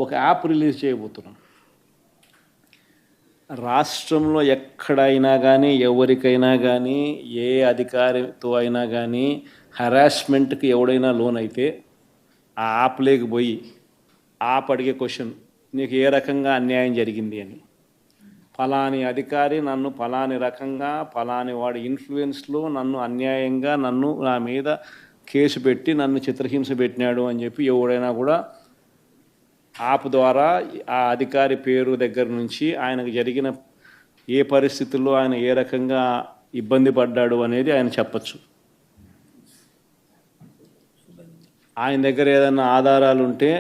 ఒక app release చేయబోతున్నాం. రాష్ట్రంలో ఎక్కడైనా కానీ ఎవరికైనా కానీ ఏ అధికారితో అయినా కానీ హరాస్మెంట్కి ఎవడైనా లోన్ అయితే ఆ యాప్ లేకపోయి యాప్ అడిగే క్వశ్చన్, నీకు ఏ రకంగా అన్యాయం జరిగింది అని. ఫలాని అధికారి నన్ను ఫలాని రకంగా ఫలాని వాడి ఇన్ఫ్లుయెన్స్లో నన్ను అన్యాయంగా నా మీద కేసు పెట్టి నన్ను చిత్రహింస పెట్టినాడు అని చెప్పి ఎవడైనా కూడా యాప్ ద్వారా ఆ అధికారి పేరు దగ్గర నుంచి ఆయనకు జరిగిన ఏ పరిస్థితుల్లో ఆయన ఏ రకంగా ఇబ్బంది పడ్డాడు అనేది ఆయన చెప్పచ్చు. ఆయన దగ్గర ఏదైనా ఆధారాలు ఉంటే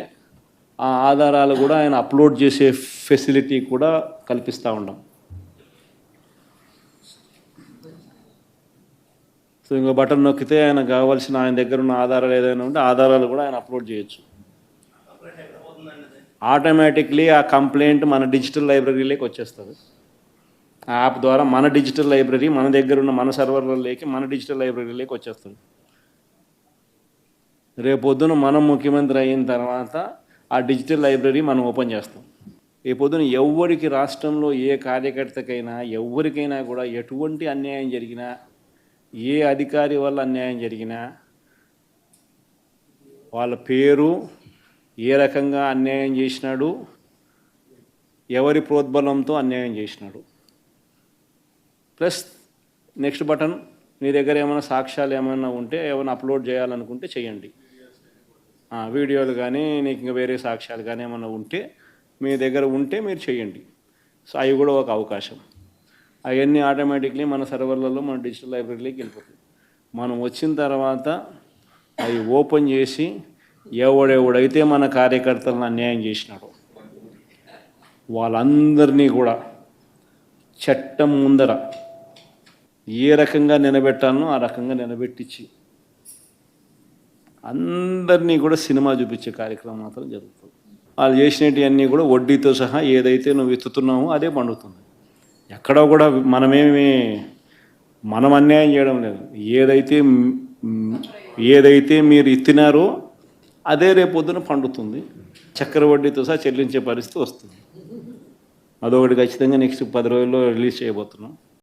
ఆ ఆధారాలు కూడా ఆయన అప్లోడ్ చేసే ఫెసిలిటీ కూడా కల్పిస్తూ ఉన్నాం. సో ఇంకో బటన్ నొక్కితే ఆయన కావాల్సిన ఆయన దగ్గర ఉన్న ఆధారాలు ఏదైనా ఉంటే ఆధారాలు కూడా ఆయన అప్లోడ్ చేయొచ్చు. ఆటోమేటిక్లీ ఆ కంప్లైంట్ మన డిజిటల్ లైబ్రరీలోకి వచ్చేస్తుంది. ఆ యాప్ ద్వారా మన డిజిటల్ లైబ్రరీ మన దగ్గర ఉన్న మన సర్వర్లలోకి మన డిజిటల్ లైబ్రరీలోకి వచ్చేస్తుంది. రేపొద్దున మనం ముఖ్యమంత్రి అయిన తర్వాత ఆ డిజిటల్ లైబ్రరీ మనం ఓపెన్ చేస్తాం. రేపొద్దున ఎవరికి రాష్ట్రంలో ఏ కార్యకర్తకైనా ఎవరికైనా కూడా ఎటువంటి అన్యాయం జరిగినా, ఏ అధికారి వల్ల అన్యాయం జరిగినా, వాళ్ళ పేరు, ఏ రకంగా అన్యాయం చేసినాడు, ఎవరి ప్రోద్బలంతో అన్యాయం చేసినాడు, ప్లస్ నెక్స్ట్ బటన్, మీ దగ్గర ఏమైనా సాక్ష్యాలు ఏమైనా ఉంటే ఏమైనా అప్లోడ్ చేయాలనుకుంటే చేయండి. వీడియోలు కానీ నీకు ఇంకా వేరే సాక్ష్యాలు కానీ ఏమైనా ఉంటే మీ దగ్గర ఉంటే మీరు చేయండి. సో అవి కూడా ఒక అవకాశం. అవన్నీ ఆటోమేటిక్లీ మన సర్వర్లలో మన డిజిటల్ లైబ్రరీలోకి వెళ్ళిపోతుంది. మనం వచ్చిన తర్వాత అవి ఓపెన్ చేసి ఎవడెవడైతే మన కార్యకర్తలను అన్యాయం చేసినాడో వాళ్ళందరినీ కూడా చట్టం ముందర ఏ రకంగా నిలబెట్టాలనో ఆ రకంగా నిలబెట్టించి అందరినీ కూడా సినిమా చూపించే కార్యక్రమం మాత్రం జరుగుతుంది. వాళ్ళు చేసినవన్నీ కూడా వడ్డీతో సహా ఏదైతే నువ్వు ఎత్తుతున్నావో అదే పండుతుంది. ఎక్కడో కూడా మనం అన్యాయం చేయడం లేదు. ఏదైతే మీరు ఎత్తినారో అదే రేపొద్దున పండుతుంది. చక్కెర వడ్డీతో సహా చెల్లించే పరిస్థితి వస్తుంది. అదొకటి ఖచ్చితంగా నెక్స్ట్ 10 రోజుల్లో రిలీజ్ చేయబోతున్నాం.